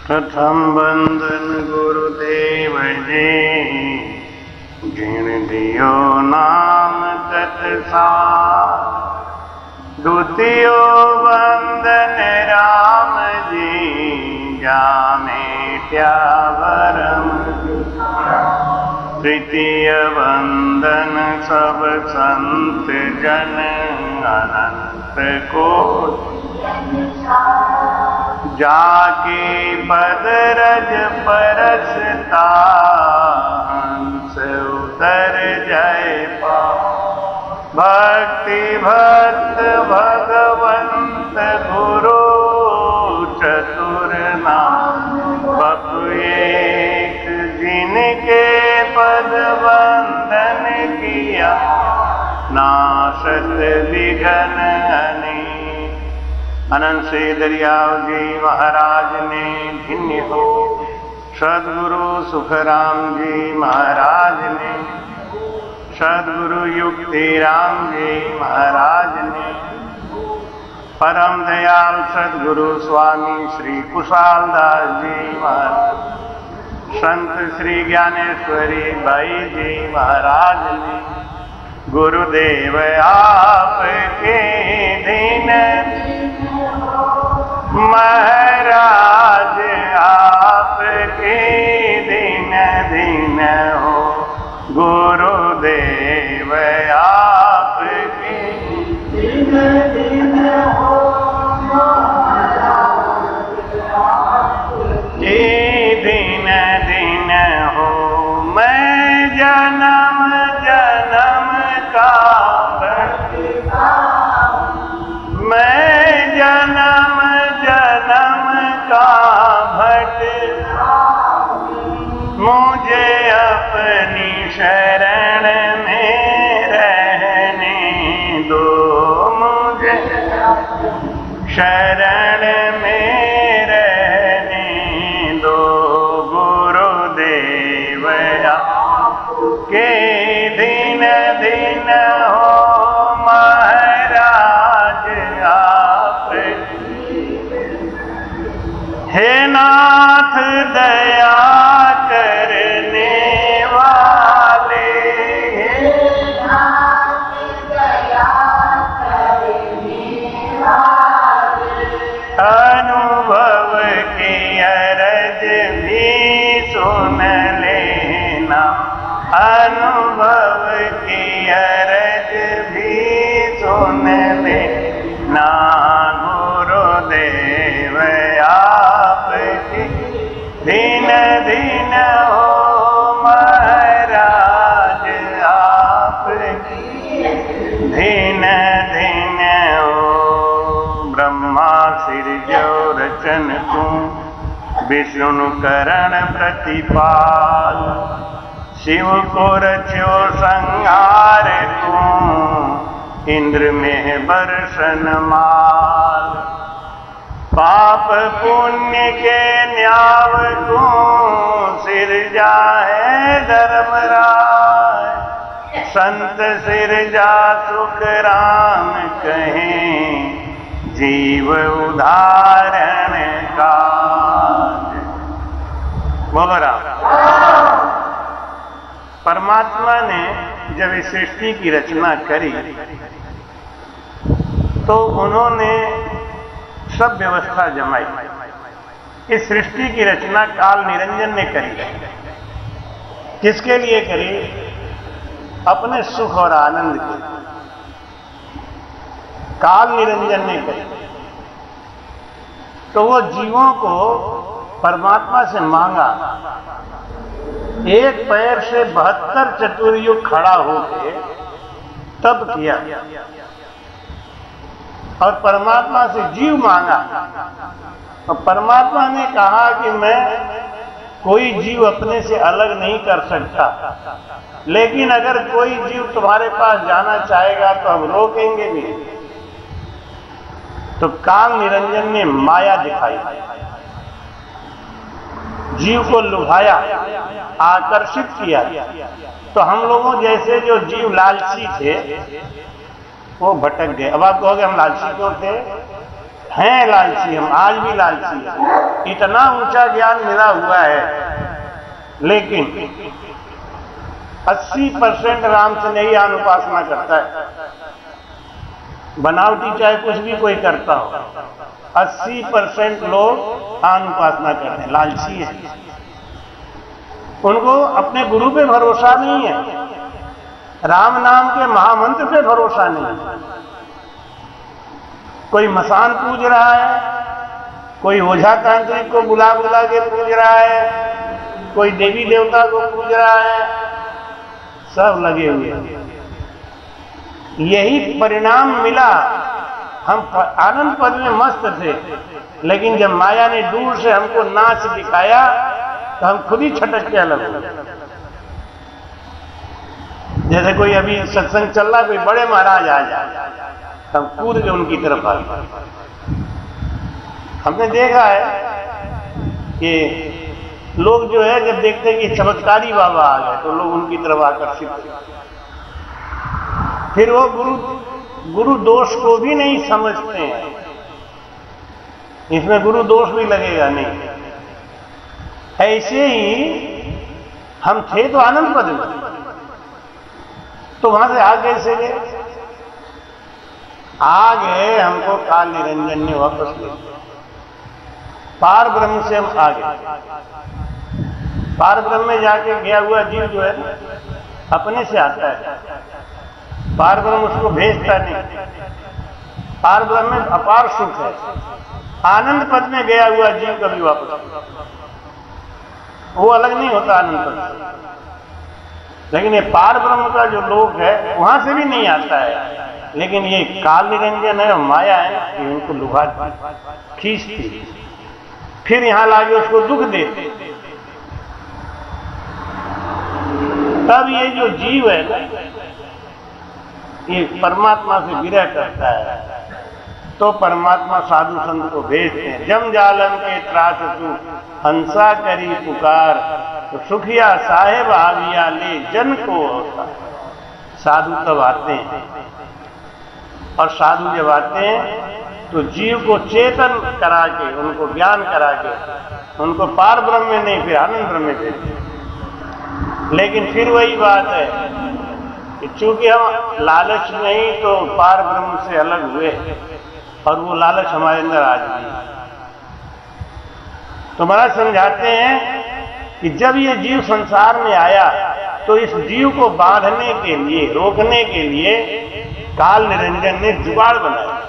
प्रथम बंदन गुरुदेव जी, जिन दियो नाम तत्सार। द्वितीय बंदन राम जी, जामे त्यावरम। तृतीय बंदन सब संत जन, अनंत को जाके पद रज परसता। हंस उतर जय पा। भक्ति भक्त भगवंत गुरु, चतुर नाम बपु एक। जिनके पद वंदन किया, नाशत विघ्न अनेक। अनंत से दरियाव जी महाराज ने भिन्न हो। सदगुरु सुखराम जी महाराज ने, सदगुरु युक्ति राम जी महाराज ने, परम दयाल सदगुरु स्वामी श्री कुशाल दास जी महाराज, संत श्री ज्ञानेश्वरी बाई जी महाराज ने, गुरुदेव आपके दिन महाराज, आपके दिन दिन हो। गुरुदेव आपके दिन दिन हो। जी दिन दिन हो। मैं जन्म जन्म का भटका, मैं जन्म जन्म का भटका। मुझे अपनी शरण में रहने दो, मुझे शरण में रहने दो। गुरुदेव के दिन दिन हो। महाराज आप हे नाथ दया करने वाले, हे नाथ दया करने वाले। अनुभव की अरज भी सुन लेना, अनुभव की अरज भी सुन लेना। गुरुदेव आपके दिन दिन हो। महाराज आपके दिन दिन हो। ब्रह्मा सिरजो रचन तू, विष्णु करण प्रतिपाल। शिव को रचो संहार तू, इंद्र में बरसन माल। पाप पुण्य के न्याव को सिरजा है धर्मराय। संत सिरजा सुख राम कहें, जीव उदाहरण का। बोलो राम। परमात्मा ने जब इस सृष्टि की रचना करी, तो उन्होंने सब व्यवस्था जमाई। इस सृष्टि की रचना काल निरंजन ने करी। किसके लिए करी? अपने सुख और आनंद के। काल निरंजन ने करी, तो वो जीवों को परमात्मा से मांगा। एक पैर से 72 चतुर्युग खड़ा होके तब किया, और परमात्मा से जीव मांगा। और परमात्मा ने कहा कि मैं कोई जीव अपने से अलग नहीं कर सकता, लेकिन अगर कोई जीव तुम्हारे पास जाना चाहेगा तो हम रोकेंगे नहीं। तो काल निरंजन ने माया दिखाई, जीव को लुभाया, आकर्षित किया। तो हम लोगों जैसे जो जीव लालची थे, वो भटक गए। अब आप कहोगे हम लालची क्यों थे? हैं लालची, हम आज भी लालची हैं। इतना ऊंचा ज्ञान मिला हुआ है, लेकिन 80% राम से नहीं आन उपासना करता है। बनावटी चाहे कुछ भी कोई करता हो, 80% लोग आन उपासना करते हैं, लालची हैं। उनको अपने गुरु पे भरोसा नहीं है, राम नाम के महामंत्र पे भरोसा नहीं है। कोई मसान पूज रहा है, कोई ओझा तांत्रिक को बुला बुला के पूज रहा है, कोई देवी देवता को पूज रहा है, सब लगे हुए हैं। यही परिणाम मिला। हम आनंद पद में मस्त थे, लेकिन जब माया ने दूर से हमको नाच दिखाया तो हम खुद ही छटक के अलग हो गए। जैसे कोई अभी सत्संग चल रहा, कोई बड़े महाराज आ जाए, हम कूद के उनकी तरफ आ गए। हमने देखा है कि लोग जो है जब देखते हैं कि चमत्कारी बाबा आ गए तो लोग उनकी तरफ आकर्षित होते हैं। फिर वो गुरु दोष को भी नहीं समझते हैं, इसमें गुरु दोष भी लगेगा नहीं। ऐसे ही हम थे तो आनंद पद में, तो वहां से आ कैसे गए? आ गए, हमको काल निरंजन ने वापस ले लिया। पार ब्रह्म से हम आ गए। पार ब्रह्म में जाके गया हुआ जीव जो है अपने से आता है, पार ब्रह्म उसको भेजता नहीं। पार ब्रह्म में अपार सुख है। आनंद पद में गया हुआ जीव कभी वापस वो अलग नहीं होता आनंद पद, लेकिन ये पार ब्रह्म का जो लोक है वहां से भी नहीं आता है। लेकिन ये काल निरंजन है, माया है, ये उनको लुभा खींचती, फिर यहां लाके उसको दुख देते। तब ये जो जीव है ना, ये परमात्मा से विरह करता है, तो परमात्मा साधु संत को भेजते हैं। जम जालम के त्रास तू हंसा करी पुकार, तो सुखिया साहेब आविया ले जन को होता। साधु तब आते हैं, और साधु जब आते हैं तो जीव को चेतन करा के, उनको ज्ञान करा के, उनको पार ब्रह्म में नहीं, फिर आनंद ब्रह्म में देते हैं। लेकिन फिर वही बात है कि चूंकि हम लालच नहीं तो पार ब्रह्म से अलग हुए, और वो लालच हमारे अंदर आज भी। तो महाराज समझाते हैं कि जब ये जीव संसार में आया तो इस जीव को बांधने के लिए, रोकने के लिए काल निरंजन ने जुगाड़ बनाया।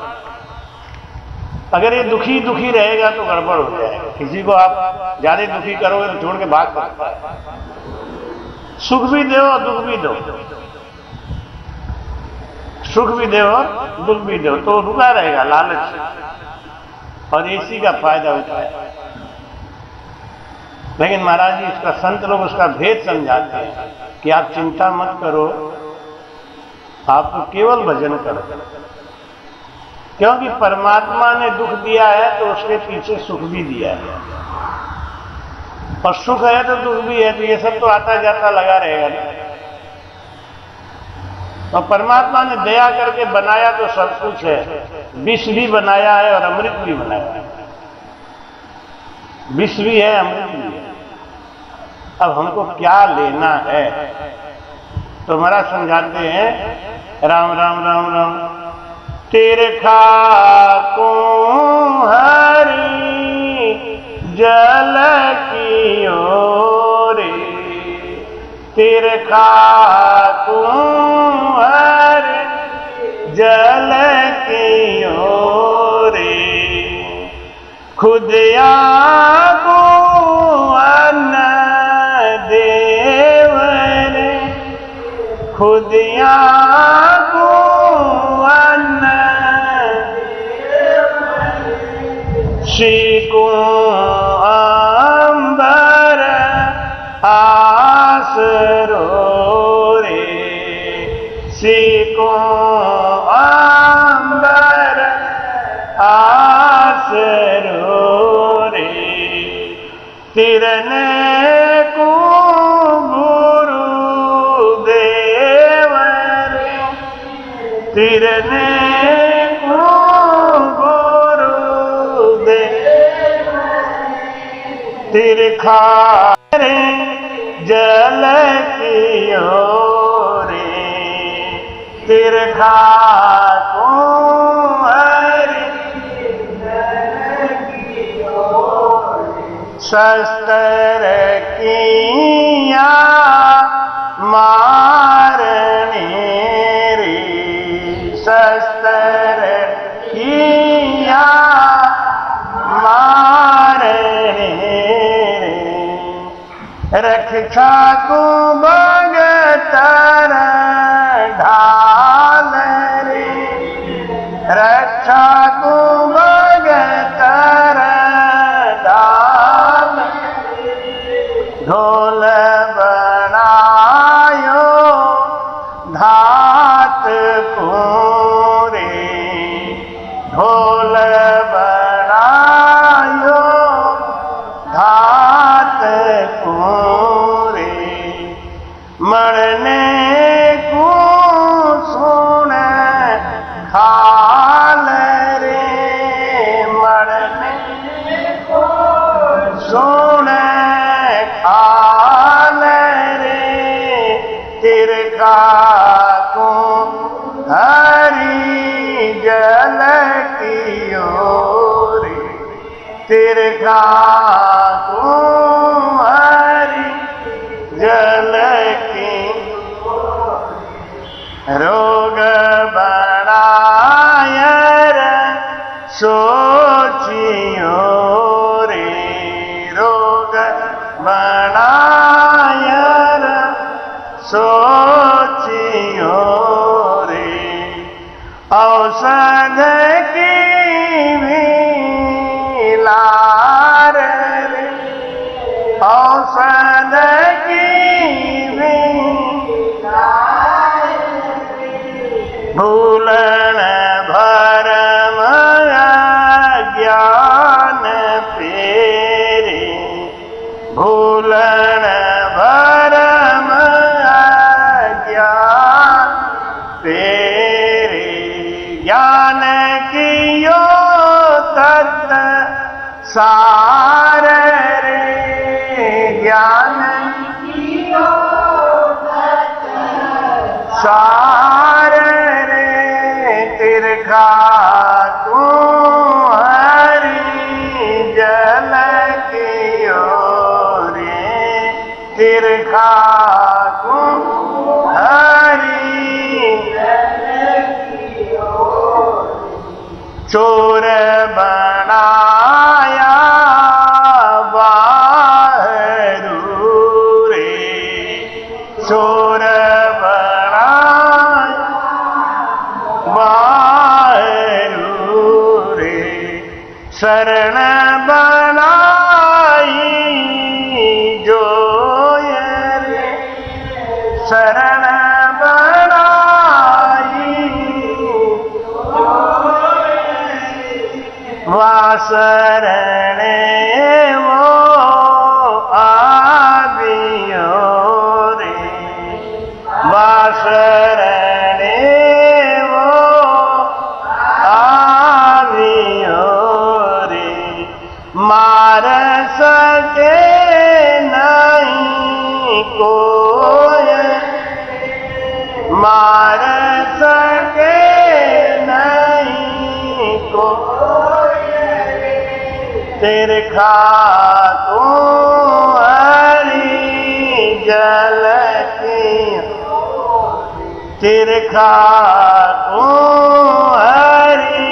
अगर ये दुखी दुखी रहेगा तो गड़बड़ हो जाएगा। किसी को आप ज्यादा दुखी करोगे तो छोड़ के भाग सकता है। सुख भी दो और दुख भी दो, सुख भी दो और दुख भी दो, तो रुका रहेगा लालच से, और इसी का फायदा उठाया। लेकिन महाराज जी इसका संत लोग उसका भेद समझाते हैं कि आप चिंता मत करो, आप तो केवल भजन करो, क्योंकि परमात्मा ने दुख दिया है तो उसके पीछे सुख भी दिया है, और सुख है तो दुख भी है, तो ये सब तो आता जाता लगा रहेगा ना। तो परमात्मा ने दया करके बनाया तो सब कुछ है, विष भी बनाया है और अमृत भी बनाया है। विष भी है, अमृत भी है। अब हमको क्या लेना है? तो महाराज समझाते हैं, राम राम राम राम तेरे खाको हरि जल की ओरे, तेरे खाको हरि जल की ओरे, खुद आगो अन्न देवर, खुद आगो अन्न श्री को अंबर आसरो रे, श्री को अंबर आसरो रे, तिरने को गुरु देवर, तिरने को गुरु तिरखा रे जल की ओरे तिरखा कुंवर शस्त्र किया मारने रे शस्त्र किया मारने रे रक्षा को भगतर ढाल रे रक्षा को भगतर ढाल ढोल बनायो धात पूरे ढोल बनायो धात पूरे मरने को सुन खाल रे मरने को सुन खाल रे तिरका को हरी जल की ओरे तिरका को हरी जल की रोग बनायर सोचियो रे रोग बनायर सोचियो रे औषध की मिलार रे औषध की भूलन भरम ज्ञान पेरे भूलन भरम ज्ञान पेरे ज्ञान कियो तत् सार रे ज्ञान कियो तत् सार रे तिरखा को हरी जल की ओरे तिरखा को हरी चोर बनाया बाहरू रे चोर बनाया बाहरू रे शरण बनाई जोय रे शरण वासरणे वो आवियो रे वासरणे वो आवियो रे मार सके नहीं कोई मार सके नहीं कोई तिरखा को हरी जल की तिरखा को हरी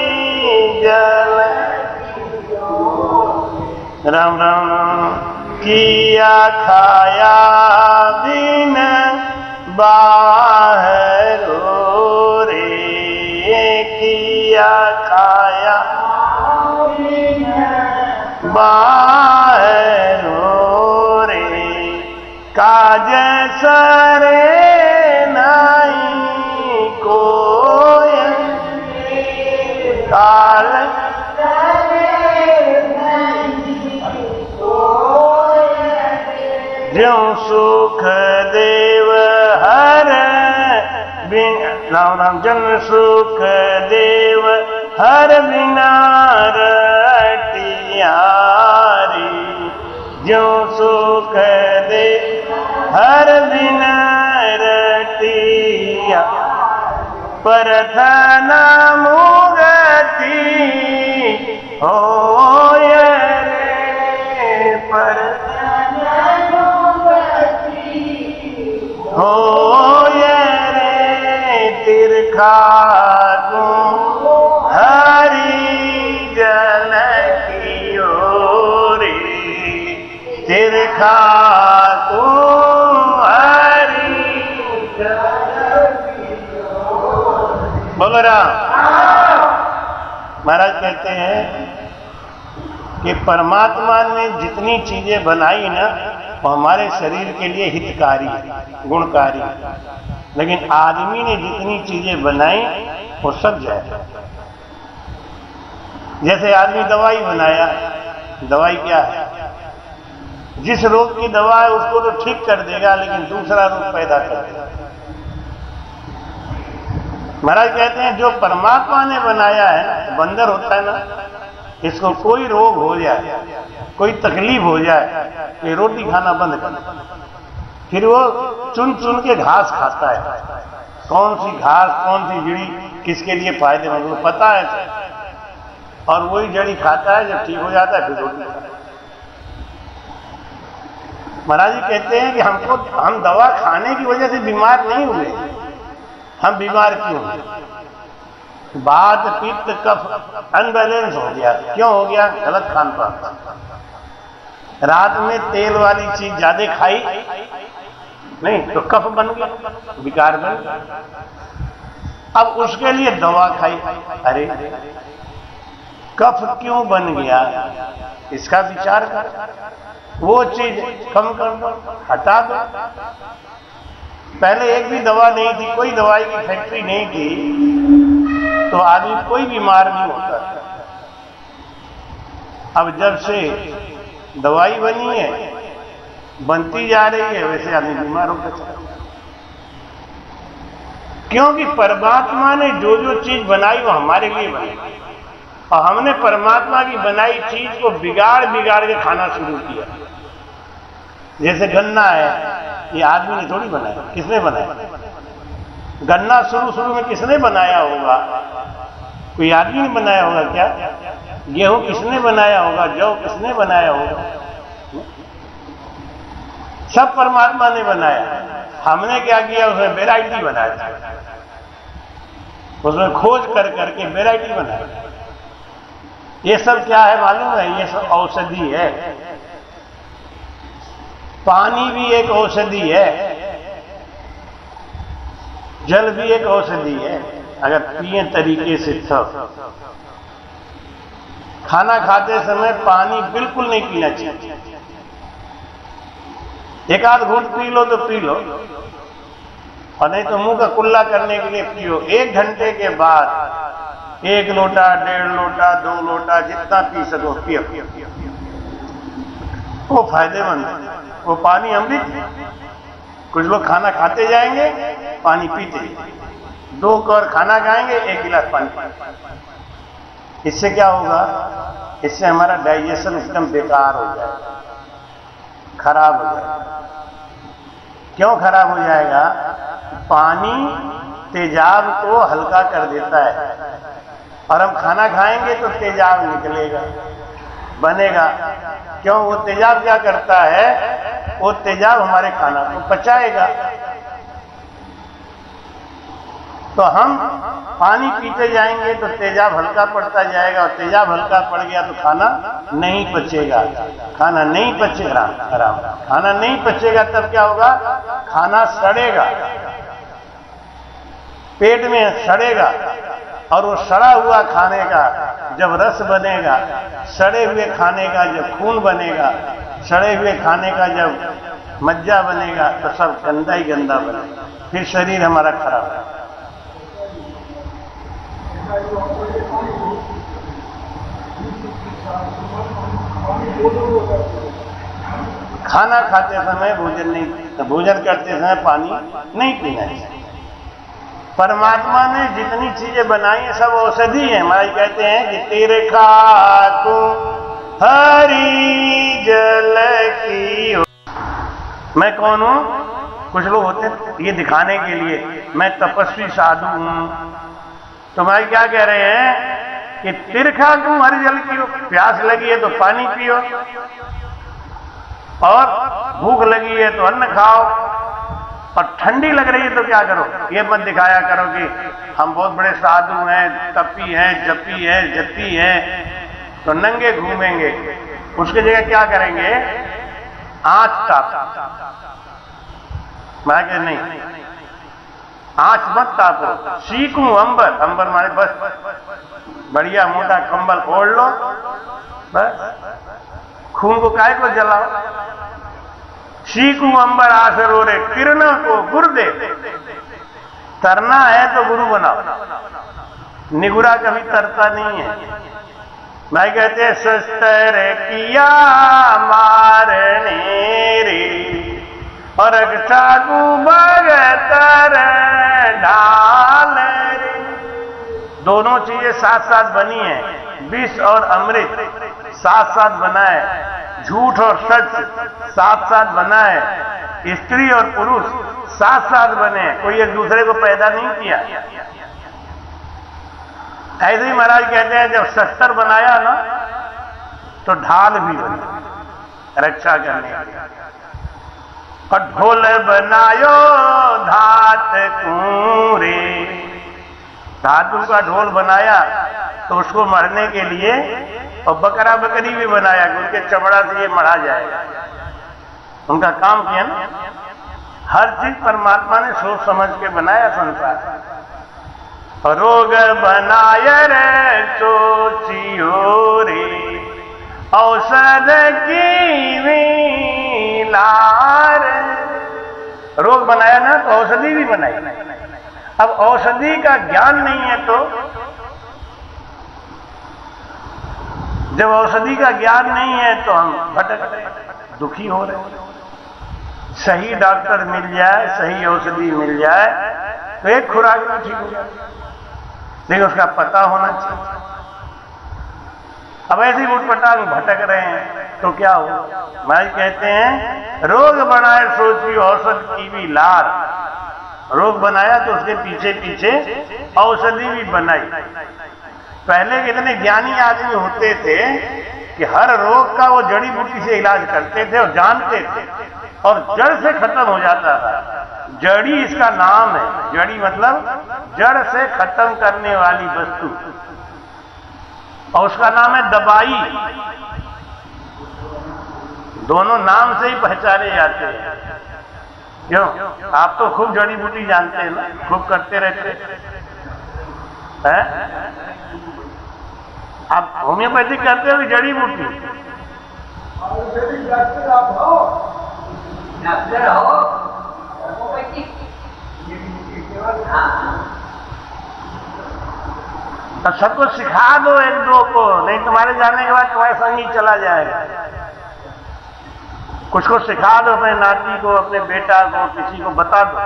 जल राम राम किया खाया बिन बाहरो रे किया खाया बाहरो रे काज सरे नहीं कोय काल ज्यों सुख देव हर राम राम जन सुख देव हर बिना रटियारी जो सुख दे हर दिन रतिया, परथना मुगति होय रे, परथना मुगति होय रे, तिरखा को हरि जल की ओरी, तिरखा को हरि जल की ओरी। बोलो राम। महाराज कहते हैं कि परमात्मा ने जितनी चीजें बनाई ना, वो हमारे शरीर के लिए हितकारी, गुणकारी, लेकिन आदमी ने जितनी चीजें बनाई वो सब जाए। जैसे आदमी दवाई बनाया, दवाई क्या है? जिस रोग की दवा है उसको तो ठीक कर देगा, लेकिन दूसरा रोग पैदा कर देगा। महाराज कहते हैं जो परमात्मा ने बनाया है ना, बंदर होता है ना, इसको कोई रोग हो जाए, कोई तकलीफ हो जाए, ये रोटी खाना बंद कर, फिर वो चुन चुन के घास खाता है। कौन सी घास, कौन सी जड़ी किसके लिए फायदेमंद, वो पता है, और वही जड़ी खाता है। जब ठीक हो जाता है फिर रोटी खाता है। महाराज जी कहते हैं कि हम दवा खाने की वजह से बीमार नहीं हुए, हम बीमार क्यों हुए? वात पित्त कफ अनबैलेंस हो गया। क्यों हो गया? गलत खान पान। रात में तेल वाली चीज ज्यादा खाई नहीं तो कफ बन गया, विकार बन गया। अब उसके लिए दवा खाई, अरे कफ क्यों बन गया, इसका विचार कर, वो चीज कम कर दो, हटा दो। पहले एक भी दवा नहीं थी, कोई दवाई की फैक्ट्री नहीं थी, तो आदमी कोई बीमार नहीं होता। अब जब से दवाई बनी है, बनती जा रही है, वैसे आदमी बीमार होता चला। क्योंकि परमात्मा ने जो जो चीज बनाई वो हमारे लिए बनाई, और हमने परमात्मा की बनाई चीज को बिगाड़ बिगाड़ के खाना शुरू किया। जैसे गन्ना है, ये आदमी ने थोड़ी बनाया, किसने बनाया? गन्ना शुरू में किसने बनाया होगा? कोई आदमी ने बनाया होगा क्या? गेहूं किसने बनाया होगा? जौ किसने बनाया होगा? सब परमात्मा ने बनाया। हमने क्या किया? उसमें वैरायटी बनाया, उसमें खोज कर करके वैरायटी बनाया। ये सब क्या है मालूम है? ये सब औषधि है। पानी भी एक औषधि है, जल भी एक औषधि है, अगर पिए तरीके से सब। खाना खाते समय पानी बिल्कुल नहीं पीना चाहिए। एक आध घूंट पी लो तो पी लो, और नहीं तो मुंह का कुल्ला करने के लिए पियो। 1 घंटे के बाद 1 लोटा, 1.5 लोटा, 2 लोटा, जितना पी सको पियो, वो फायदेमंद है। वो पानी अमृत। कुछ लोग खाना खाते जाएंगे, पानी पीते, 2 कौर खाना खाएंगे, 1 गिलास पानी। इससे क्या होगा? इससे हमारा डाइजेशन एकदम बेकार हो जाएगा, खराब हो जाएगा। क्यों खराब हो जाएगा? पानी तेजाब को हल्का कर देता है, और हम खाना खाएंगे तो तेजाब निकलेगा, बनेगा। क्यों? वो तेजाब क्या करता है? वो तेजाब हमारे खाना को पचाएगा। तो हम पानी पीते जाएंगे तो तेजाब हल्का पड़ता जाएगा, और तेजाब हल्का पड़ गया तो खाना नहीं पचेगा। खाना नहीं पचेगा, खाना नहीं पचेगा तब क्या होगा? खाना सड़ेगा, पेट में सड़ेगा, और वो सड़ा हुआ खाने का जब रस बनेगा, सड़े हुए खाने का जब खून बनेगा, सड़े हुए खाने का जब मज्जा बनेगा, तो सब गंदा ही गंदा बनेगा, फिर शरीर हमारा खराब है। खाना खाते समय भोजन करते समय पानी नहीं पीना चाहिए। परमात्मा ने जितनी चीजें बनाई है सब औषधि है। महाराज कहते हैं कि तेरे खाको हरि जल की। मैं कौन हूं? कुछ लोग होते हैं ये दिखाने के लिए मैं तपस्वी साधु हूं। तो भाई क्या कह रहे हैं कि तिरखा क्यों हर जल की हो? प्यास लगी है तो पानी पियो, और भूख लगी है तो अन्न खाओ, और ठंडी लग रही है तो क्या करो? ये मत दिखाया करो कि हम बहुत बड़े साधु हैं, तपी हैं, जपी है, जती है, तो नंगे घूमेंगे। उसकी जगह क्या करेंगे? आंच ताप। मैं कह नहीं, आंच मत तापो, सीखूं अंबर। अंबर माने बस बढ़िया मोटा कंबल ओढ़ लो, बस खून को काहे को जलाओ। सीखूं अंबर आसरो रे किरणों को गुरुदे। तरना है तो गुरु बनाओ, निगुरा कभी तरता नहीं है। भाई कहते हैं शस्त्र किया मारने रे, और चाकू बगतर ढाल रे। दोनों चीजें साथ साथ बनी है। विष और अमृत साथ साथ बना है, झूठ और सच साथ साथ बना है, स्त्री और पुरुष साथ साथ बने, कोई एक दूसरे को पैदा नहीं किया। ऐसे ही महाराज कहते हैं जब शस्त्र बनाया ना तो ढाल भी बनी रक्षा करने की। और ढोल बनायो धात कूरे, धातु का ढोल बनाया तो उसको मरने के लिए, और बकरा बकरी भी बनाया कि उनके चमड़ा से ये मरा जाएगा। उनका काम किया ना। हर चीज परमात्मा ने सोच समझ के बनाया संसार। और रोग बनाय रे सोचियो रे, औषध की लार। रोग बनाया ना तो औषधि भी बनाई। अब औषधि का ज्ञान नहीं है तो, जब औषधि का ज्ञान नहीं है तो हम भटक रहे, दुखी हो रहे। सही डॉक्टर मिल जाए, सही औषधि मिल जाए तो एक खुराक में ठीक हो जाए, लेकिन उसका पता होना चाहिए। अब ऐसे ही उठपटांग भटक रहे हैं तो क्या हो? महाराज कहते हैं रोग बनाए सोची औषध की भी लार। रोग बनाया तो उसके पीछे पीछे औषधि भी बनाई। पहले कितने ज्ञानी आदमी होते थे कि हर रोग का वो जड़ी बूटी से इलाज करते थे और जानते थे, और जड़ से खत्म हो जाता था। जड़ी इसका नाम है। जड़ी मतलब जड़ से खत्म करने वाली वस्तु, और उसका नाम है दवाई। दोनों नाम से ही पहचाने जाते हैं। क्यों? आप तो खूब जड़ी बूटी जानते हैं ना, खूब करते रहते हैं। आप होम्योपैथिक करते हो कि जड़ी बूटी? डॉक्टर हो तो सबको सिखा दो एक दो को, नहीं तुम्हारे जाने के बाद तुम्हारे संग ही चला जाएगा। कुछ को सिखा दो, अपने नाती को, अपने बेटा को, किसी को बता दो।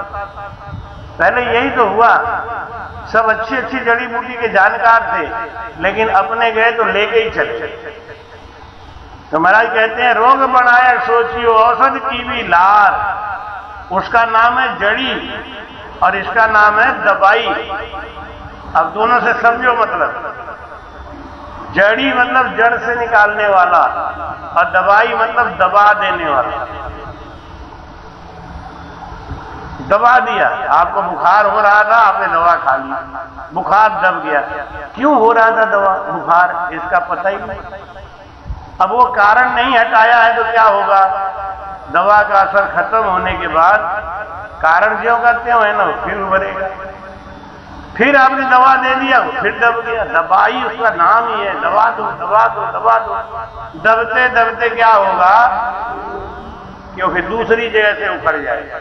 पहले यही तो हुआ, सब अच्छी अच्छी जड़ी बूटी के जानकार थे, लेकिन अपने गए तो लेके ही चले। तो महाराज कहते हैं रोग बनाए सोचियो औषध की भी लार। उसका नाम है जड़ी और इसका नाम है दवाई। अब दोनों से समझो मतलब। जड़ी मतलब जड़ से निकालने वाला, और दवाई मतलब दबा देने वाला। दबा दिया, आपको बुखार हो रहा था, आपने दवा खा ली, बुखार दब गया। क्यों हो रहा था दवा बुखार, इसका पता ही नहीं। अब वो कारण नहीं हटाया है तो क्या होगा? दवा का असर खत्म होने के बाद कारण जो करते हो है ना, फिर उभरेगा। फिर आपने दवा दे दिया, फिर दब गया। दवाई उसका नाम ही है, दबा दो दबा दो दबा दो। दबते दबते क्या होगा? क्योंकि दूसरी जगह से उखड़ जाएगा।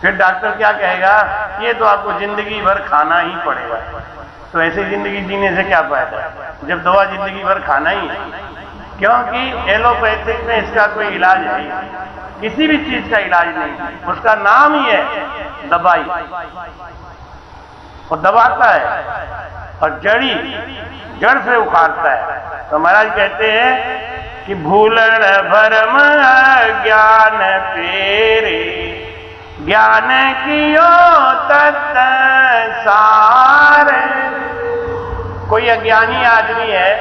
फिर डॉक्टर क्या कहेगा? ये तो आपको जिंदगी भर खाना ही पड़ेगा। तो ऐसी जिंदगी जीने से क्या फायदा जब दवा जिंदगी भर खाना ही है। क्योंकि एलोपैथिक में इसका कोई इलाज नहीं, किसी भी चीज का इलाज नहीं, उसका नाम ही है दवाई, और दबाता है और जड़ी जड़ से उखाड़ता है। तो महाराज कहते हैं कि भूलण भरम ज्ञान तेरे, ज्ञान कियो तत् सार। कोई अज्ञानी आदमी है,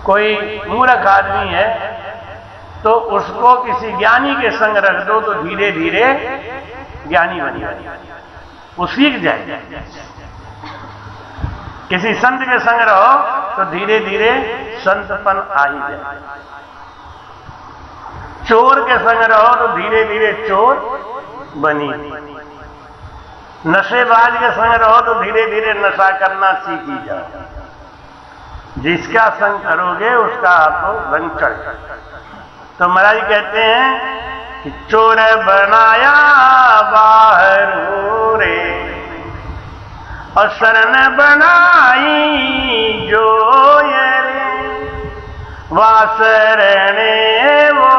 कोई मूर्ख आदमी है, तो उसको किसी ज्ञानी के संग रख दो तो धीरे धीरे ज्ञानी बन जाएगा, वो सीख जाएगा। किसी संत के संग रहो तो धीरे धीरे संतपन आ ही जाए। चोर के संग रहो तो धीरे धीरे चोर बनी। नशेबाज के संग रहो तो धीरे धीरे नशा करना सीख ही जाओ। जिसका संग करोगे उसका आपको रंग चढ़। तो महाराज कहते हैं कि चोर बनाया बाहर रे, और शरण बनाई जो वासरणे वो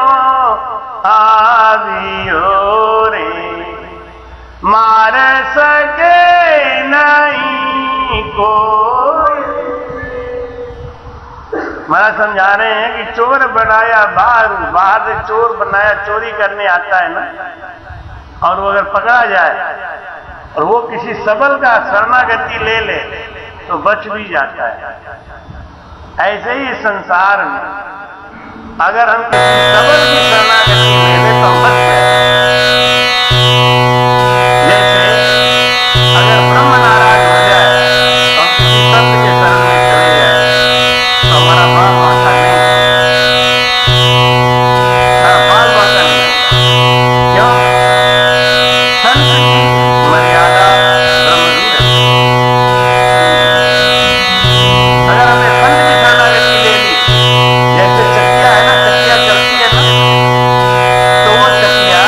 आवियो रे, मार सके नहीं कोई। महाराज समझा रहे हैं कि चोर बनाया बाहर, बाहर से चोर बनाया, चोरी करने आता है ना, और वो अगर पकड़ा जाए और वो किसी सबल का शरणागति ले ले तो बच भी जाता है। ऐसे ही संसार में अगर हम किसी सबल की शरणागति ले ले तो हम बच जाए। जैसे अगर ब्रह्म नाराज हो जाए और किसी संत के शरण में चले जाए तो हमारा बाल बांका नहीं, बाल बांका नहीं। क्यों? संत की मर्यादा ब्रह्मरूप है। अगर हमें संत की शरणागति ले ली, जैसे चकिया है ना, चकिया चलती है ना, तो वो चकिया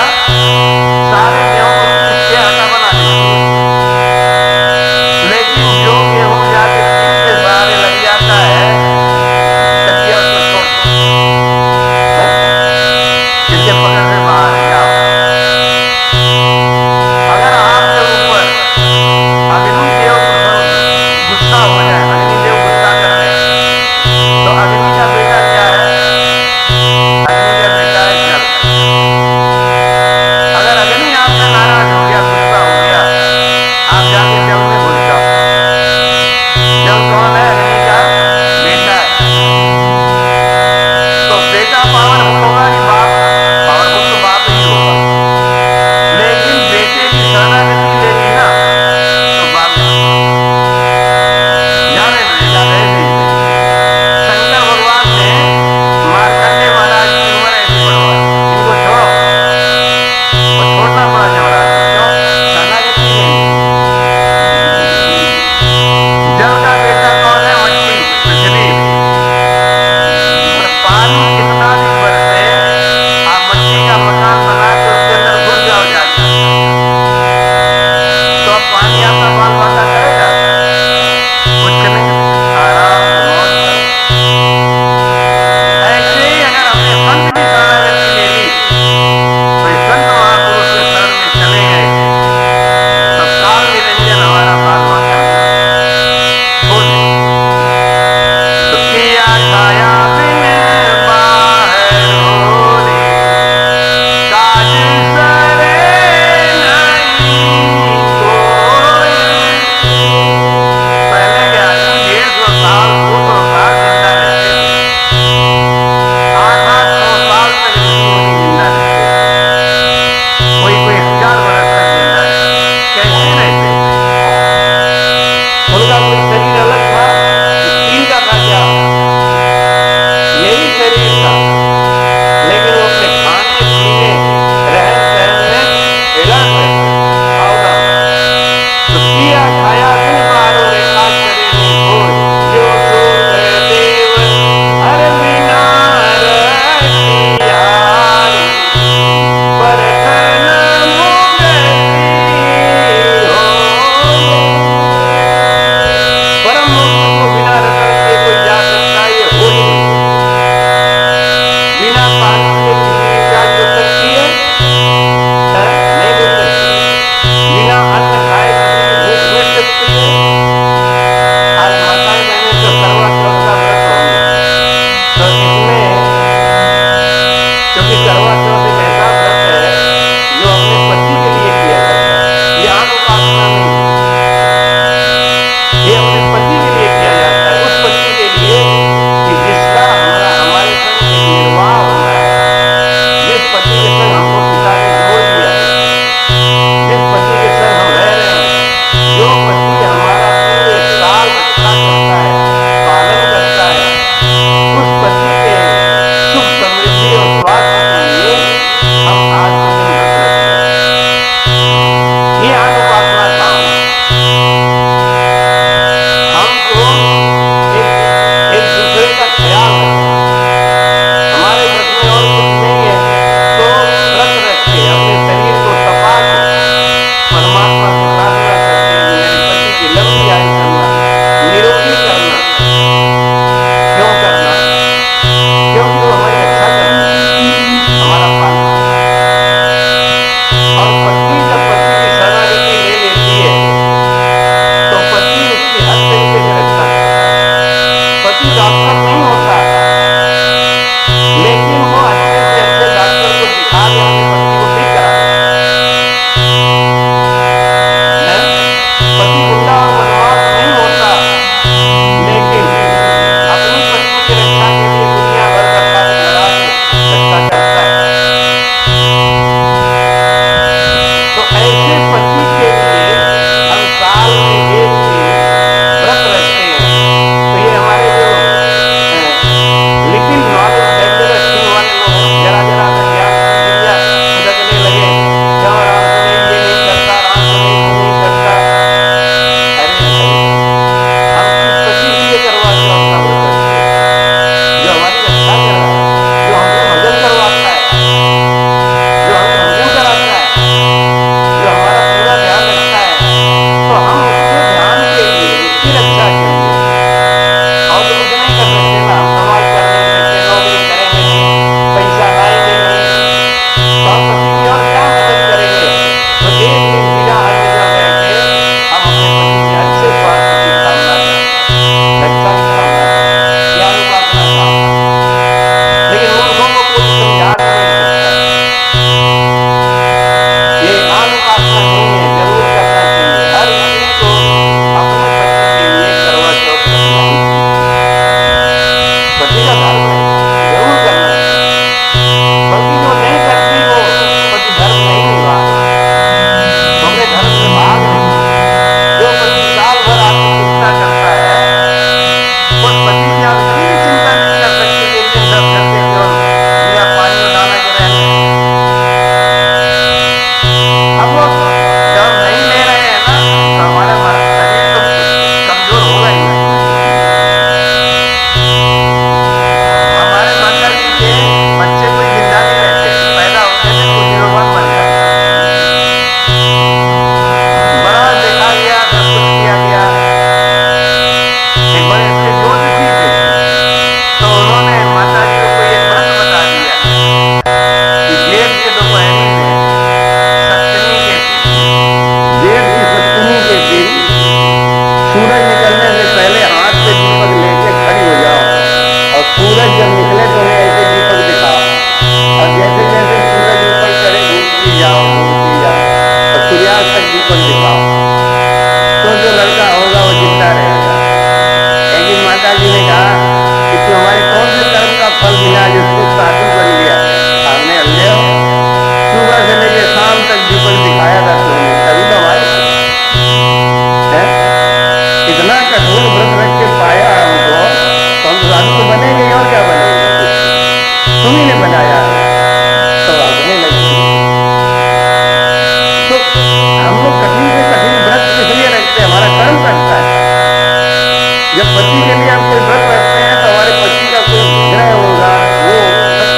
लिए हम कोई व्रत रखते हैं तो हमारे पति का कोई ग्रह होगा, वो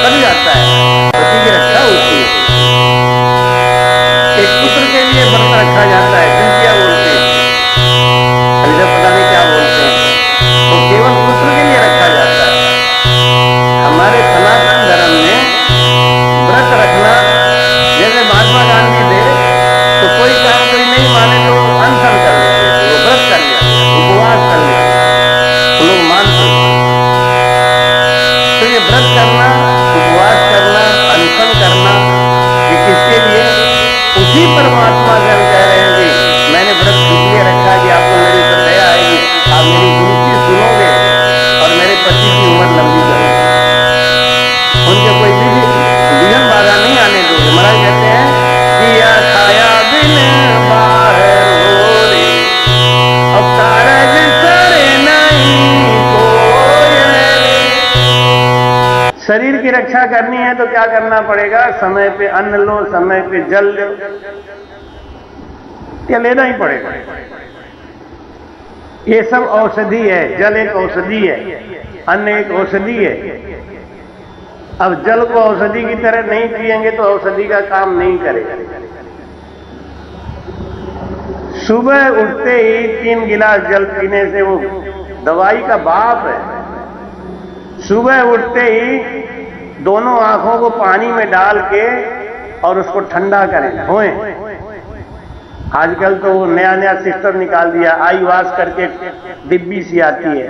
कट जाता है, पति की रक्षा होती है। एक पुत्र के लिए व्रत रखा जाता है, द्वितीया बोलते हैं, अभी तक पता नहीं क्या बोलते हैं, वो केवल पुत्र के लिए रखा जाता है। हमारे सनातन धर्म में व्रत रखना, जैसे महात्मा गांधी थे तो कोई काम कोई नहीं माने तो अनशन कर लेते थे, वो व्रत कर लेते, उपवास कर लेते, तो लोग मानते। तो ये व्रत करना, उपवास करना, अनशन करना, ये किसके लिए? उसी परमात्मा से हम कह रहे हैं कि मैंने व्रत इसलिए रखा कि आपको मेरे ऊपर दया आएगी, आप मेरी विनती सुनोगे और मेरे पति की उम्र लंबी करोगे, उनके कोई विघ्न बाधा नहीं आने दोगे। महाराज कहते हैं किया खाया बिन बाहर हो रे, अब कारज सरे नहीं कोई रे। शरीर की रक्षा करनी है तो क्या करना पड़ेगा? समय पे अन्न लो, समय पे जल लो, ये लेना ही पड़ेगा। ये सब औषधि है, जल एक औषधि है, अन्न एक औषधि है। अब जल को औषधि की तरह नहीं पिएंगे तो औषधि का काम नहीं करेगा। सुबह उठते ही 3 गिलास जल पीने से वो दवाई का बाप है। सुबह उठते ही दोनों आंखों को पानी में डाल के और उसको ठंडा करें, धोएं। आजकल तो नया नया सिस्टम निकाल दिया, आई वॉश करके डिब्बी सी आती है,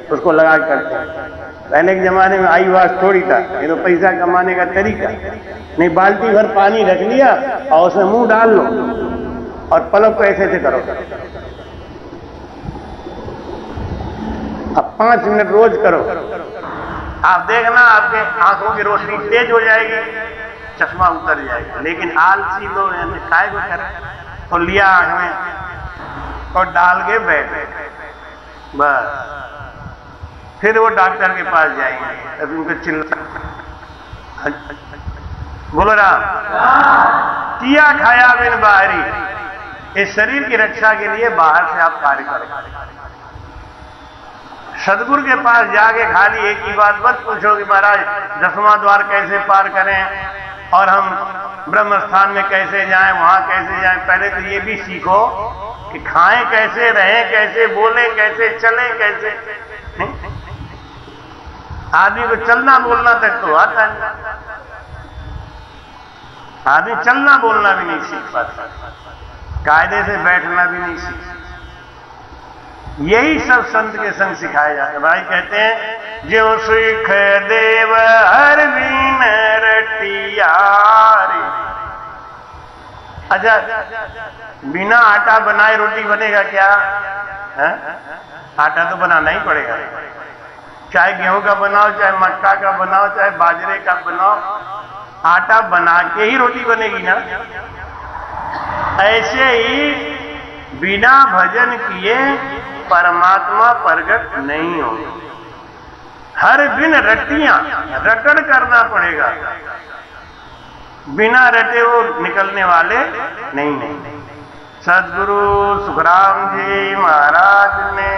उसको लगा करते हैं। पहले के जमाने में आई वॉश थोड़ी था, ये तो पैसा कमाने का तरीका। नहीं, बाल्टी भर पानी रख लिया और उसमें मुंह डाल लो और पलक को ऐसे करो। अब 5 मिनट रोज करो, आप देखना आपके आंखों की रोशनी तेज हो जाएगी, चश्मा उतर जाएगा। लेकिन आलसी लोग काय को करें, तो लिया आंख में और डाल के बैठे, बस फिर वो डॉक्टर के पास जाएंगे, तब उनको चिल्ला बोलो राम। किया खाया बिन बाहरी, इस शरीर की रक्षा के लिए बाहर से आप कार्य करें। सदगुरु के पास जाके खाली एक ही बात मत पूछो कि महाराज 10वां द्वार कैसे पार करें और हम ब्रह्म स्थान में कैसे जाएं, वहां कैसे जाएं। पहले तो ये भी सीखो कि खाएं कैसे, रहें कैसे, बोलें कैसे, चलें कैसे। आदमी को चलना बोलना तक तो आता है, आदमी चलना बोलना भी नहीं सीख पाता, कायदे से बैठना भी नहीं सीख। यही सब संत के संग सिखाया जाता है। भाई कहते हैं जो सुख देव हर बीन रटियारी। अच्छा, बिना आटा बनाए रोटी बनेगा क्या? है? आटा तो बनाना ही पड़ेगा, चाहे गेहूं का बनाओ, चाहे मक्का का बनाओ, चाहे बाजरे का बनाओ, आटा बना के ही रोटी बनेगी ना। ऐसे ही बिना भजन किए परमात्मा प्रगट नहीं हो। हर बिन रटियां, रटन करना पड़ेगा, बिना रटे वो निकलने वाले नहीं। सदगुरु सुखराम जी महाराज ने